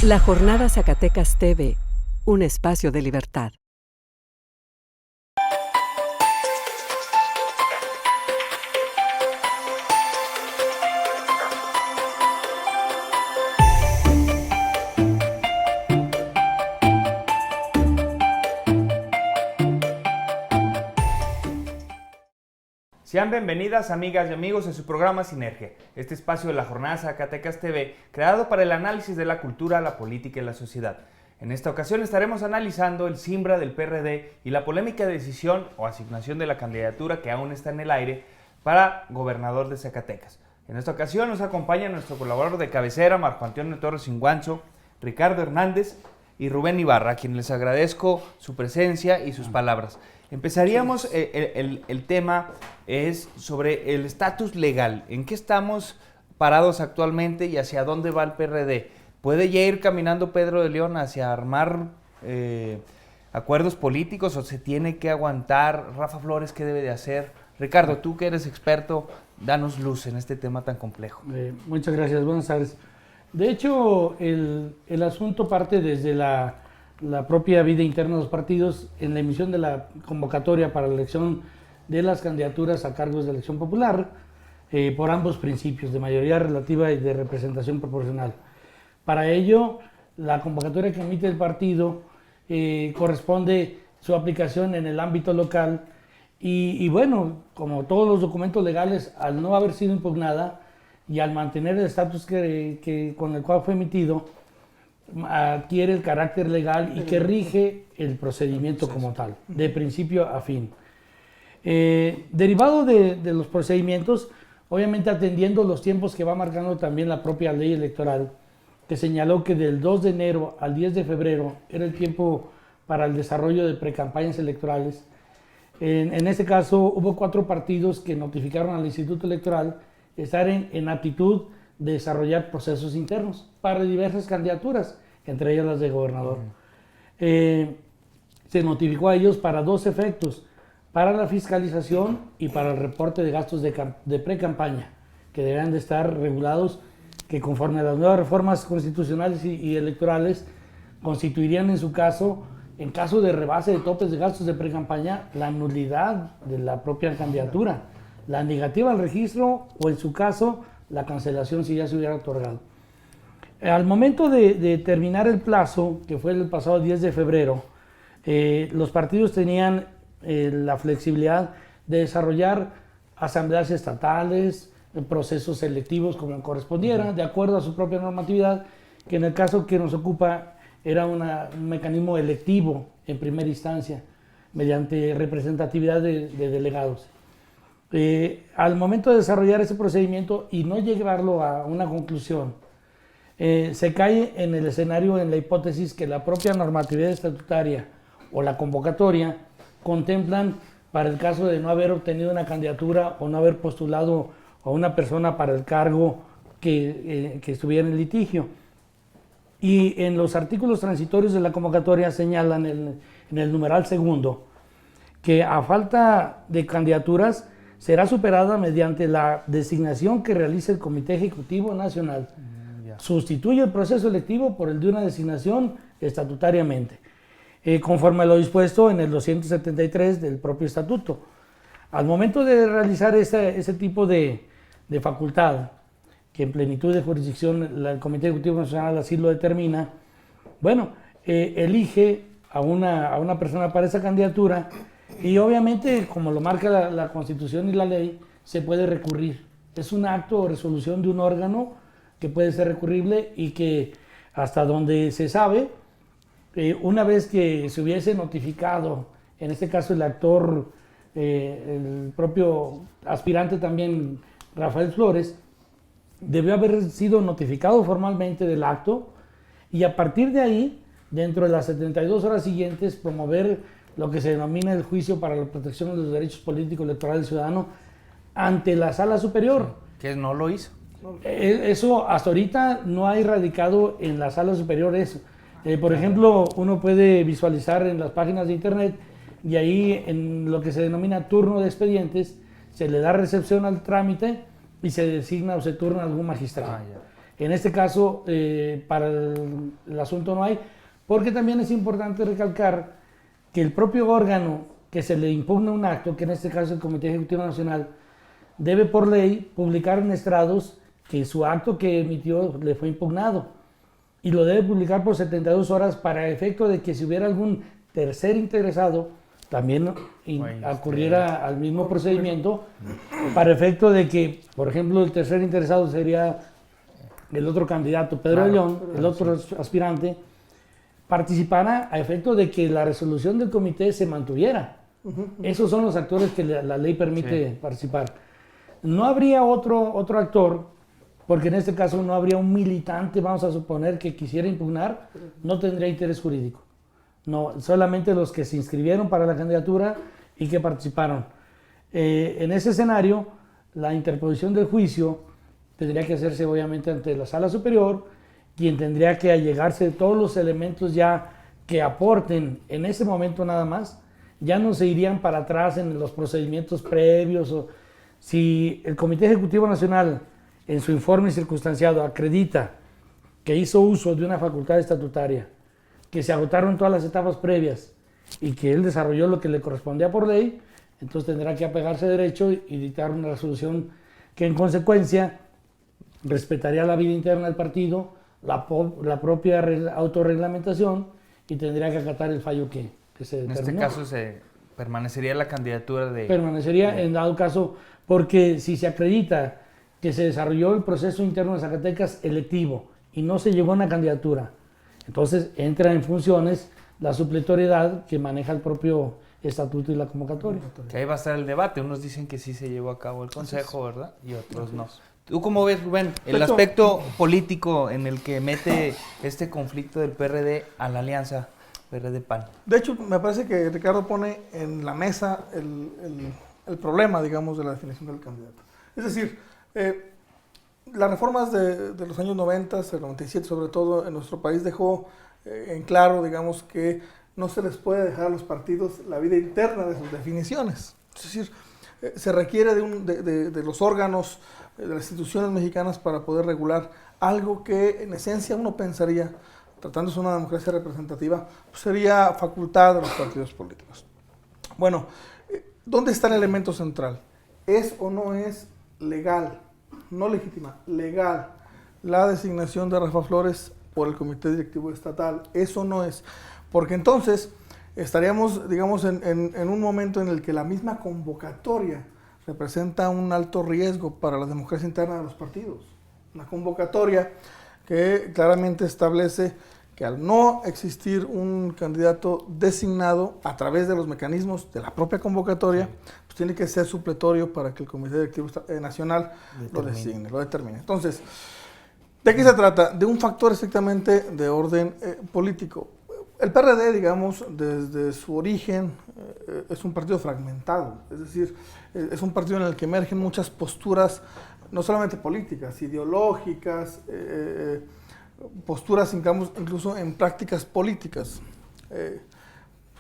La Jornada Zacatecas TV, un espacio de libertad. Sean bienvenidas amigas y amigos a su programa Sinergia, este espacio de la Jornada Zacatecas TV, creado para el análisis de la cultura, la política y la sociedad. En esta ocasión estaremos analizando el Simbra del PRD y la polémica decisión o asignación de la candidatura que aún está en el aire para gobernador de Zacatecas. En esta ocasión nos acompaña nuestro colaborador de cabecera, Marco Antonio Torres Cinguanzo, Ricardo Hernández y Rubén Ibarra, a quienes les agradezco su presencia y sus palabras. Empezaríamos, el tema es sobre el estatus legal. ¿En qué estamos parados actualmente y hacia dónde va el PRD? ¿Puede ya ir caminando Pedro de León hacia armar acuerdos políticos o se tiene que aguantar? Rafa Flores, ¿qué debe de hacer? Ricardo, tú que eres experto, danos luz en este tema tan complejo. Muchas gracias, buenas tardes. De hecho, el asunto parte desde la propia vida interna de los partidos en la emisión de la convocatoria para la elección de las candidaturas a cargos de elección popular por ambos principios, de mayoría relativa y de representación proporcional. Para ello, la convocatoria que emite el partido corresponde su aplicación en el ámbito local y bueno, como todos los documentos legales, al no haber sido impugnada y al mantener el estatus con el cual fue emitido, adquiere el carácter legal y que rige el procedimiento como tal, de principio a fin. Derivado de los procedimientos, obviamente atendiendo los tiempos que va marcando también la propia ley electoral, que señaló que del 2 de enero al 10 de febrero era el tiempo para el desarrollo de precampañas electorales. En este caso hubo 4 partidos que notificaron al Instituto Electoral estar en aptitud de desarrollar procesos internos para diversas candidaturas, entre ellas las de gobernador. Se notificó a ellos para 2 efectos, para la fiscalización y para el reporte de gastos de pre-campaña, que deberán de estar regulados, que conforme a las nuevas reformas constitucionales y electorales, constituirían en su caso, en caso de rebase de topes de gastos de pre-campaña, la nulidad de la propia candidatura, la negativa al registro o en su caso, la cancelación si ya se hubiera otorgado. Al momento de terminar el plazo, que fue el pasado 10 de febrero, los partidos tenían la flexibilidad de desarrollar asambleas estatales, procesos selectivos como correspondiera, de acuerdo a su propia normatividad, que en el caso que nos ocupa era un mecanismo electivo en primera instancia, mediante representatividad de delegados. Al momento de desarrollar ese procedimiento y no llevarlo a una conclusión, se cae en el escenario, en la hipótesis que la propia normatividad estatutaria o la convocatoria contemplan para el caso de no haber obtenido una candidatura o no haber postulado a una persona para el cargo que estuviera en litigio. Y en los artículos transitorios de la convocatoria señalan en el numeral segundo que a falta de candidaturas será superada mediante la designación que realice el Comité Ejecutivo Nacional. Sustituye el proceso electivo por el de una designación estatutariamente, conforme a lo dispuesto en el 273 del propio estatuto. Al momento de realizar ese tipo de facultad, que en plenitud de jurisdicción el Comité Ejecutivo Nacional así lo determina, bueno, elige a una persona para esa candidatura y obviamente, como lo marca la Constitución y la ley, se puede recurrir. Es un acto o resolución de un órgano que puede ser recurrible y que hasta donde se sabe, una vez que se hubiese notificado, en este caso el actor, el propio aspirante también, Rafael Flores, debió haber sido notificado formalmente del acto y a partir de ahí, dentro de las 72 horas siguientes, promover lo que se denomina el juicio para la protección de los derechos políticos electorales del ciudadano ante la Sala Superior. ¿Que no lo hizo? Eso hasta ahorita no ha radicado en la Sala Superior eso. Por ejemplo, uno puede visualizar en las páginas de internet y ahí en lo que se denomina turno de expedientes se le da recepción al trámite y se designa o se turna algún magistrado. En este caso, para el asunto no hay, porque también es importante recalcar que el propio órgano que se le impugna un acto, que en este caso el Comité Ejecutivo Nacional, debe por ley publicar en estrados que su acto que emitió le fue impugnado y lo debe publicar por 72 horas para efecto de que si hubiera algún tercer interesado también ocurriera al mismo procedimiento, para efecto de que, por ejemplo, el tercer interesado sería el otro candidato, Pedro de León, el otro aspirante, participara a efecto de que la resolución del comité se mantuviera. Esos son los actores que la ley permite participar. No habría otro actor, porque en este caso no habría un militante, vamos a suponer, que quisiera impugnar, no tendría interés jurídico. No, solamente los que se inscribieron para la candidatura y que participaron. En ese escenario, la interposición del juicio tendría que hacerse obviamente ante la Sala Superior, quien tendría que allegarse todos los elementos ya que aporten en ese momento nada más, ya no se irían para atrás en los procedimientos previos. O si el Comité Ejecutivo Nacional en su informe circunstanciado acredita que hizo uso de una facultad estatutaria, que se agotaron todas las etapas previas y que él desarrolló lo que le correspondía por ley, entonces tendrá que apegarse a derecho y dictar una resolución que en consecuencia respetaría la vida interna del partido, la propia autorreglamentación, y tendría que acatar el fallo que se determinó. En este caso permanecería la candidatura de... Permanecería en dado caso, porque si se acredita que se desarrolló el proceso interno de Zacatecas electivo y no se llegó a una candidatura, entonces entra en funciones la supletoriedad que maneja el propio estatuto y la convocatoria. Que ahí va a estar el debate. Unos dicen que sí se llevó a cabo el consejo, ¿verdad? Y otros no. ¿Tú cómo ves, Rubén, el aspecto político en el que mete este conflicto del PRD a la alianza PRD-PAN? De hecho, me parece que Ricardo pone en la mesa el problema, digamos, de la definición del candidato. Es decir, las reformas de los años 90, el 97 sobre todo, en nuestro país dejó en claro, digamos, que no se les puede dejar a los partidos la vida interna de sus definiciones. Es decir, se requiere de los órganos, de las instituciones mexicanas para poder regular algo que en esencia uno pensaría, tratándose de una democracia representativa, pues sería facultad de los partidos políticos. Bueno, ¿dónde está el elemento central? ¿Es o no es legal, no legítima, legal, la designación de Rafa Flores por el Comité Directivo Estatal? Eso no es, porque entonces estaríamos, digamos, en un momento en el que la misma convocatoria representa un alto riesgo para la democracia interna de los partidos. Una convocatoria que claramente establece que al no existir un candidato designado a través de los mecanismos de la propia convocatoria, pues tiene que ser supletorio para que el Comité Directivo Nacional lo designe, lo determine. Entonces, ¿de qué se trata? De un factor estrictamente de orden político. El PRD, digamos, desde su origen, es un partido fragmentado, es decir, es un partido en el que emergen muchas posturas, no solamente políticas, ideológicas, posturas, digamos, incluso en prácticas políticas.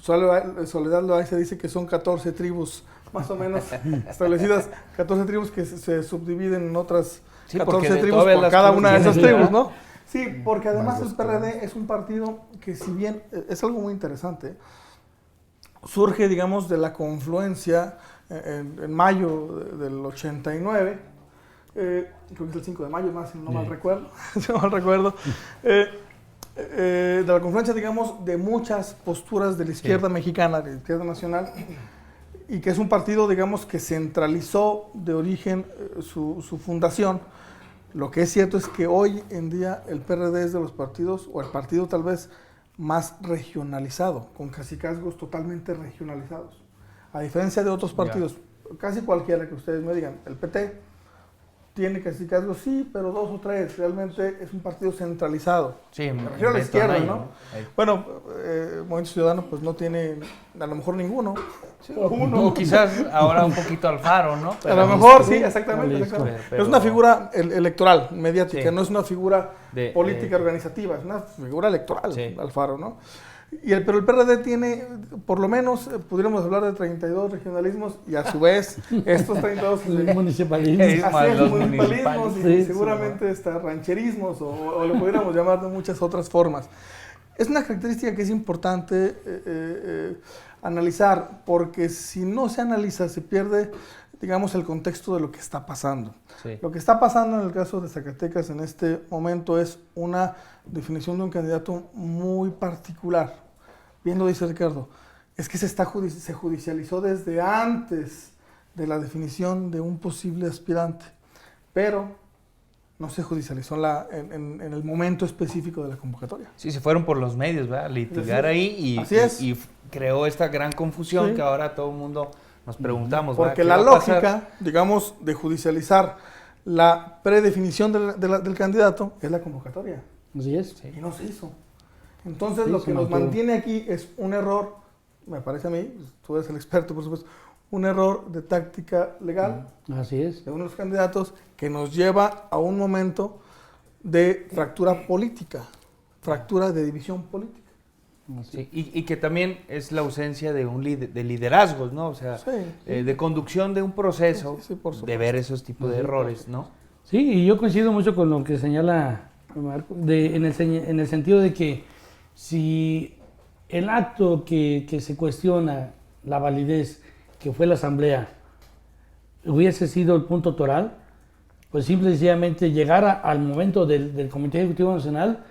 Soledad Loaiza dice que son 14 tribus, más o menos, establecidas, 14 tribus que se subdividen en otras 14 tribus por cada una de esas tribus, ¿no? Sí, porque además el PRD es un partido que, si bien es algo muy interesante, surge, digamos, de la confluencia en mayo del 89, creo que es el 5 de mayo, más si no mal recuerdo, de la confluencia, digamos, de muchas posturas de la izquierda mexicana, de la izquierda nacional, y que es un partido, digamos, que centralizó de origen su fundación. Lo que es cierto es que hoy en día el PRD es de los partidos, o el partido tal vez más regionalizado, con cacicazgos totalmente regionalizados. A diferencia de otros partidos, casi cualquiera que ustedes me digan, el PT tiene cacicazgos, sí, pero 2 o 3, realmente es un partido centralizado. Sí, me refiero a la izquierda, ¿no? Bueno, Movimiento Ciudadano pues no tiene a lo mejor ninguno. Sí, o quizás ahora un poquito Alfaro, ¿no? Pero a lo mejor, sí, exactamente. Pero es una figura electoral, mediática, no es una figura política organizativa, es una figura electoral, Alfaro, ¿no? Pero el PRD tiene, por lo menos, pudiéramos hablar de 32 regionalismos y a su vez estos 32 municipalismos. así es, Los municipalismos y sí, seguramente rancherismos o lo pudiéramos llamar de muchas otras formas. Es una característica que es importante analizar, porque si no se analiza se pierde, digamos, el contexto de lo que está pasando. Sí. Lo que está pasando en el caso de Zacatecas en este momento es una definición de un candidato muy particular. Bien lo dice Ricardo, es que se judicializó desde antes de la definición de un posible aspirante, pero no se judicializó en el momento específico de la convocatoria. Sí, se fueron por los medios, ¿verdad? Litigar ahí y creó esta gran confusión, sí, que ahora todo el mundo nos preguntamos. Porque la lógica, digamos, de judicializar la predefinición del candidato es la convocatoria. Así es. Sí. Y no se hizo. Entonces, Sí, lo que nos mantuvo. mantiene aquí es un error, me parece a mí, tú eres el experto, por supuesto, un error de táctica legal Así es. de uno de los candidatos que nos lleva a un momento de fractura política, fractura de división política. Sí, y que también es la ausencia de de liderazgos, ¿no? O sea, Sí, sí. de conducción de un proceso, Sí, por supuesto. de ver esos tipos de errores, ¿no? Sí, y yo coincido mucho con lo que señala Marco, en el sentido de que si el acto que se cuestiona la validez, que fue la asamblea, hubiese sido el punto toral, pues simple y sencillamente llegar al momento del Comité Ejecutivo Nacional,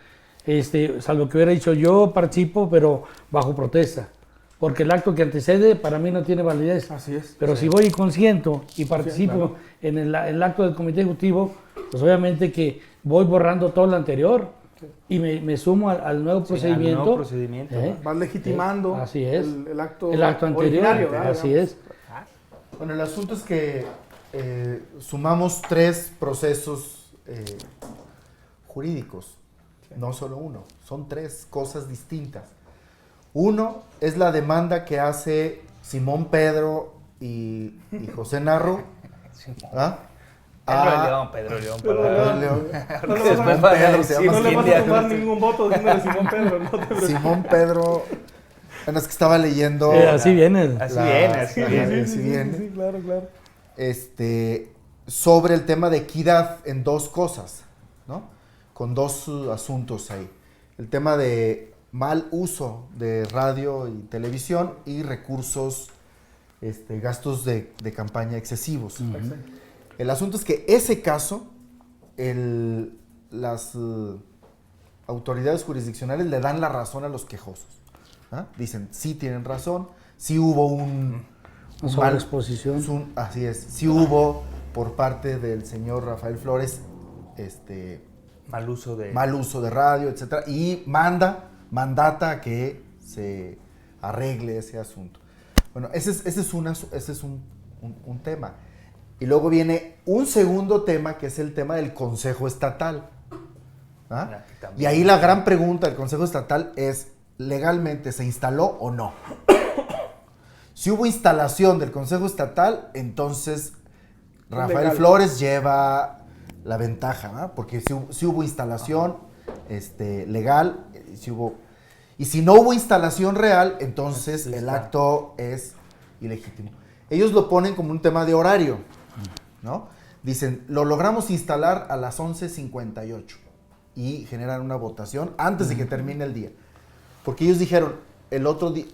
salvo que hubiera dicho yo participo, pero bajo protesta, porque el acto que antecede para mí no tiene validez. Así es. Pero Sí. si voy y consiento y participo claro. en el acto del Comité Ejecutivo, pues obviamente que voy borrando todo lo anterior y me sumo al nuevo Sí, al procedimiento. nuevo procedimiento. ¿Eh? Vas legitimando Así es. el acto, El acto anterior, originario, ¿verdad? así es. Bueno, el asunto es que sumamos 3 procesos jurídicos, no solo uno, son 3 cosas distintas. Uno es la demanda que hace Simón Pedro y José Narro. ¿Ah? Pedro León. Pedro León. No le Después vas a- van a Pedro se decir llama no le quién vas de a tomar acá. ningún voto diciéndole Simón Pedro, no te preocupes. Simón Pedro. Bueno, es que estaba leyendo. Así viene. Así La- viene, así Ajá, viene. así viene. Sí, claro, claro. Sobre el tema de equidad en 2 cosas, ¿no? Con 2 asuntos ahí. El tema de mal uso de radio y televisión y recursos, gastos de campaña excesivos. El asunto es que ese caso, las autoridades jurisdiccionales le dan la razón a los quejosos. ¿Ah? Dicen, sí tienen razón, sí hubo Una sobreexposición. así es, sí hubo por parte del señor Rafael Flores Mal uso de... mal uso de radio, etcétera, y mandata a que se arregle ese asunto. Bueno, ese es un tema. Y luego viene un segundo tema, que es el tema del Consejo Estatal. ¿Ah? Y ahí la gran pregunta del Consejo Estatal es, ¿legalmente se instaló o no? Si hubo instalación del Consejo Estatal, entonces Rafael Legal. Flores lleva la ventaja, ¿verdad? Porque si hubo instalación legal, y si no hubo instalación real, entonces Sí, el está. acto es ilegítimo. Ellos lo ponen como un tema de horario, ¿no? Dicen, lo logramos instalar a las 11:58 y generan una votación antes de que termine el día. Porque ellos dijeron, el otro día,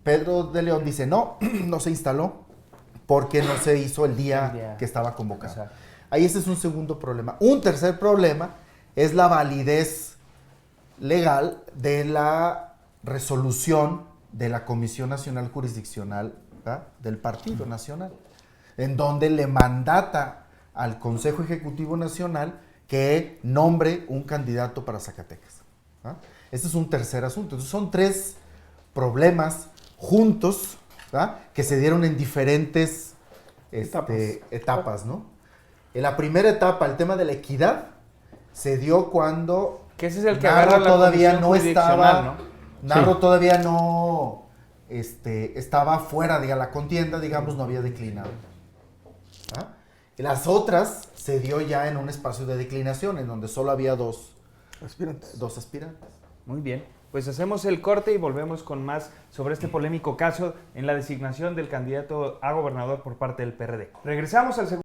Pedro de León dice, no, no se instaló porque no se hizo el día que estaba convocado. Exacto. Ahí ese es un segundo problema. Un tercer problema es la validez legal de la resolución de la Comisión Nacional Jurisdiccional, ¿verdad?, del Partido Nacional, en donde le mandata al Consejo Ejecutivo Nacional que nombre un candidato para Zacatecas. ¿Ah? Este es un tercer asunto. Entonces son 3 problemas juntos, ¿verdad?, que se dieron en diferentes etapas, ¿no? En la primera etapa, el tema de la equidad, se dio cuando Que ese es el que Narro agarra la todavía comisión no jurisdiccional, estaba, ¿no? Narro Sí. todavía no estaba fuera de la contienda, digamos, no había declinado. ¿Ah? Las otras se dio ya en un espacio de declinación, en donde solo había dos aspirantes. Muy bien, pues hacemos el corte y volvemos con más sobre este polémico caso en la designación del candidato a gobernador por parte del PRD. Regresamos al segundo.